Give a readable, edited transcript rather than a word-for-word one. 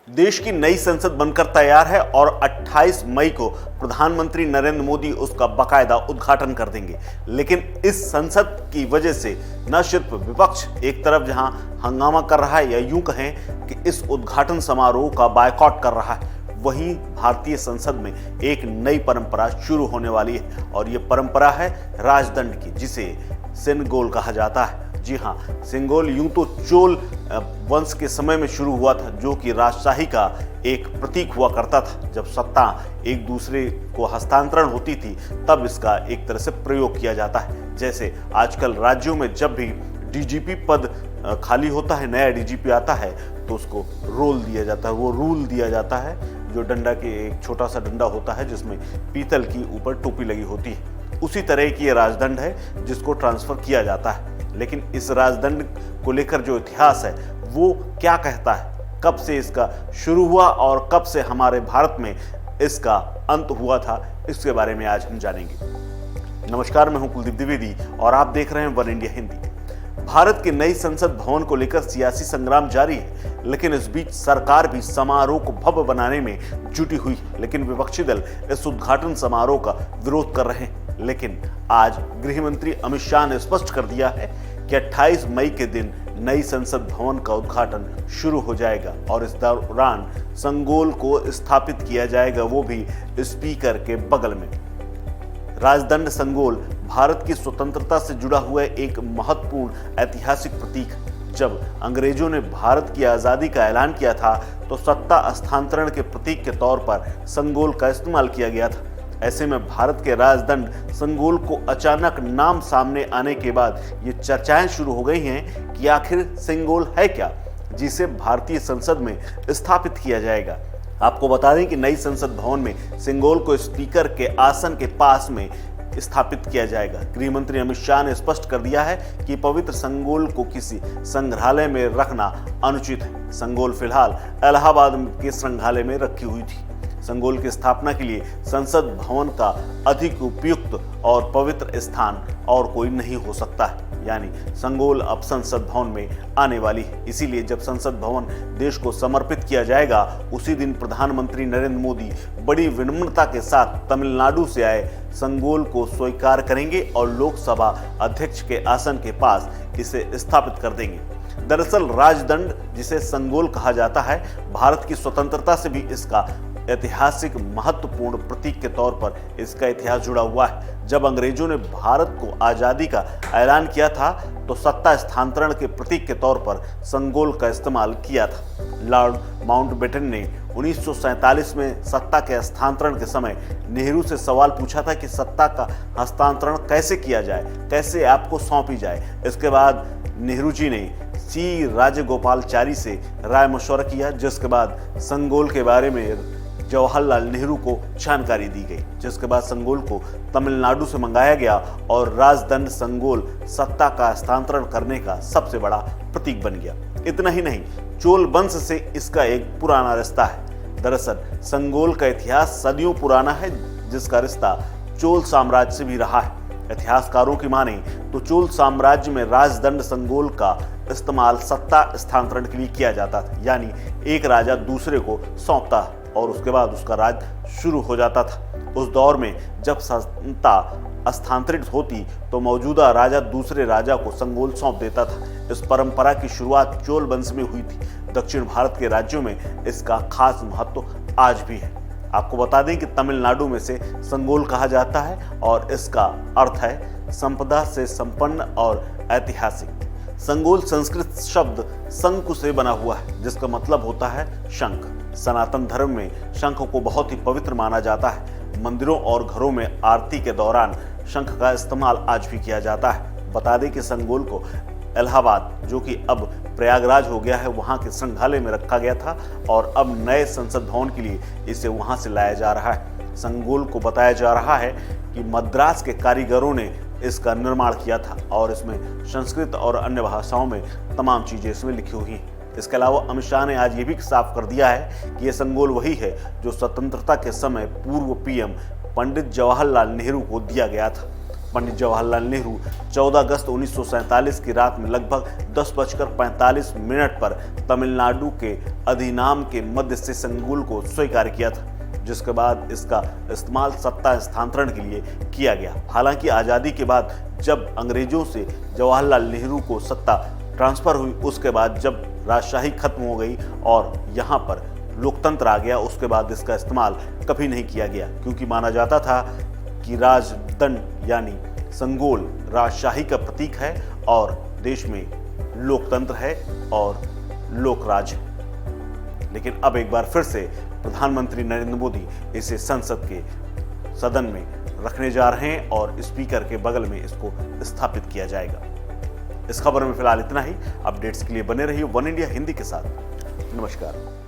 देश की नई संसद बनकर तैयार है और 28 मई को प्रधानमंत्री नरेंद्र मोदी उसका बाकायदा उद्घाटन कर देंगे। लेकिन इस संसद की वजह से न सिर्फ विपक्ष एक तरफ जहां हंगामा कर रहा है या यूं कहें कि इस उद्घाटन समारोह का बायकॉट कर रहा है, वहीं भारतीय संसद में एक नई परंपरा शुरू होने वाली है और ये परंपरा है राजदंड की, जिसे सेनगोल कहा जाता है। जी हाँ, सेंगोल यूं तो चोल वंश के समय में शुरू हुआ था, जो कि राजशाही का एक प्रतीक हुआ करता था। जब सत्ता एक दूसरे को हस्तांतरण होती थी तब इसका एक तरह से प्रयोग किया जाता है। जैसे आजकल राज्यों में जब भी डीजीपी पद खाली होता है, नया डीजीपी आता है तो उसको रोल दिया जाता है, वो रूल दिया जाता है, जो डंडा के एक छोटा सा डंडा होता है जिसमें पीतल की ऊपर टोपी लगी होती है। उसी तरह की ये राजदंड है जिसको ट्रांसफर किया जाता है। लेकिन इस राजदंड को लेकर जो इतिहास है वो क्या कहता है, कब से इसका शुरू हुआ और कब से हमारे भारत में इसका अंत हुआ था, इसके बारे में आज हम जानेंगे। नमस्कार, मैं हूं कुलदीप द्विवेदी और आप देख रहे हैं वन इंडिया हिंदी। भारत के नई संसद भवन को लेकर सियासी संग्राम जारी है, लेकिन इस बीच सरकार भी समारोह को भव्य बनाने में जुटी हुई है। लेकिन विपक्षी दल इस उद्घाटन समारोह का विरोध कर रहे हैं। लेकिन आज गृह मंत्री अमित शाह ने स्पष्ट कर दिया है कि 28 मई के दिन नई संसद भवन का उद्घाटन शुरू हो जाएगा और इस दौरान संगोल को स्थापित किया जाएगा, वो भी स्पीकर के बगल में। राजदंड संगोल भारत की स्वतंत्रता से जुड़ा हुआ एक महत्वपूर्ण ऐतिहासिक प्रतीक है। जब अंग्रेजों ने भारत की आजादी का ऐलान किया था तो सत्ता हस्तांतरण के प्रतीक के तौर पर संगोल का इस्तेमाल किया गया था। ऐसे में भारत के राजदंड संगोल को अचानक नाम सामने आने के बाद ये चर्चाएं शुरू हो गई हैं कि आखिर संगोल है क्या, जिसे भारतीय संसद में स्थापित किया जाएगा। आपको बता दें कि नई संसद भवन में संगोल को स्पीकर के आसन के पास में स्थापित किया जाएगा। गृह मंत्री अमित शाह ने स्पष्ट कर दिया है कि पवित्र संगोल को किसी संग्रहालय में रखना अनुचित है। संगोल फिलहाल इलाहाबाद के संग्रहालय में रखी हुई थी। संगोल की स्थापना के लिए संसद भवन का अधिक उपयुक्त और पवित्र स्थान और कोई नहीं हो सकता है, यानी संगोल अब संसद भवन में आने वाली है। इसीलिए जब संसद भवन देश को समर्पित किया जाएगा, उसी दिन प्रधानमंत्री नरेंद्र मोदी बड़ी विनम्रता के साथ तमिलनाडु से आए संगोल को स्वीकार करेंगे और लोकसभा अध्यक्ष के आसन के पास इसे स्थापित कर देंगे। दरअसल राजदंड, जिसे संगोल कहा जाता है, भारत की स्वतंत्रता से भी इसका ऐतिहासिक महत्वपूर्ण प्रतीक के तौर पर इसका इतिहास जुड़ा हुआ है। जब अंग्रेजों ने भारत को आजादी का ऐलान किया था तो सत्ता स्थानांतरण के प्रतीक के तौर पर संगोल का इस्तेमाल किया था। लॉर्ड माउंटबेटन ने 1947 में सत्ता के हस्तांतरण के समय नेहरू से सवाल पूछा था कि सत्ता का हस्तांतरण कैसे किया जाए, कैसे आपको सौंपी जाए। इसके बाद नेहरू जी ने सी राजगोपालाचारी से राय मशवरा किया, जिसके बाद संगोल के बारे में जवाहरलाल नेहरू को जानकारी दी गई, जिसके बाद संगोल को तमिलनाडु से मंगाया गया और राजदंड संगोल सत्ता का हस्तांतरण करने का सबसे बड़ा प्रतीक बन गया। इतना ही नहीं, चोल वंश से इसका एक पुराना रिश्ता है। दरअसल संगोल का इतिहास सदियों पुराना है, जिसका रिश्ता चोल साम्राज्य से भी रहा है। इतिहासकारों की माने तो चोल साम्राज्य में राजदंड संगोल का इस्तेमाल सत्ता स्थानांतरण के लिए किया जाता था, यानी एक राजा दूसरे को सौंपता और उसके बाद उसका राज शुरू हो जाता था। उस दौर में जब सत्ता हस्तांतरित होती तो मौजूदा राजा दूसरे राजा को संगोल सौंप देता था। इस परंपरा की शुरुआत चोल वंश में हुई थी। दक्षिण भारत के राज्यों में इसका खास महत्व आज भी है। आपको बता दें कि तमिलनाडु में से संगोल कहा जाता है और इसका अर्थ है संपदा से संपन्न और ऐतिहासिक। संगोल संस्कृत शब्द शंख से बना हुआ है, जिसका मतलब होता है शंख। सनातन धर्म में शंख को बहुत ही पवित्र माना जाता है। मंदिरों और घरों में आरती के दौरान शंख का इस्तेमाल आज भी किया जाता है। बता दें कि संगोल को इलाहाबाद, जो कि अब प्रयागराज हो गया है, वहां के संग्रहालय में रखा गया था और अब नए संसद भवन के लिए इसे वहां से लाया जा रहा है। संगोल को बताया जा रहा है कि मद्रास के कारीगरों ने इसका निर्माण किया था और इसमें संस्कृत और अन्य भाषाओं में तमाम चीजें इसमें लिखी हुई हैं। इसके अलावा अमित शाह ने आज ये भी साफ कर दिया है कि यह संगोल वही है जो स्वतंत्रता के समय पूर्व पीएम पंडित जवाहरलाल नेहरू को दिया गया था। पंडित जवाहरलाल नेहरू 14 अगस्त 1947 की रात में लगभग 10:45 पर तमिलनाडु के अधिनाम के मध्य से संगुल को स्वीकार किया था, जिसके बाद इसका इस्तेमाल सत्ता हस्तांतरण के लिए किया गया। हालांकि आज़ादी के बाद जब अंग्रेजों से जवाहरलाल नेहरू को सत्ता ट्रांसफर हुई, उसके बाद जब राजशाही खत्म हो गई और यहाँ पर लोकतंत्र आ गया, उसके बाद इसका इस्तेमाल कभी नहीं किया गया, क्योंकि माना जाता था कि राजदंड यानी संगोल राजशाही का प्रतीक है और देश में लोकतंत्र है और लोकराज है। लेकिन अब एक बार फिर से प्रधानमंत्री नरेंद्र मोदी इसे संसद के सदन में रखने जा रहे हैं और स्पीकर के बगल में इसको स्थापित किया जाएगा। इस खबर में फिलहाल इतना ही। अपडेट्स के लिए बने रहिए वन इंडिया हिंदी के साथ। नमस्कार।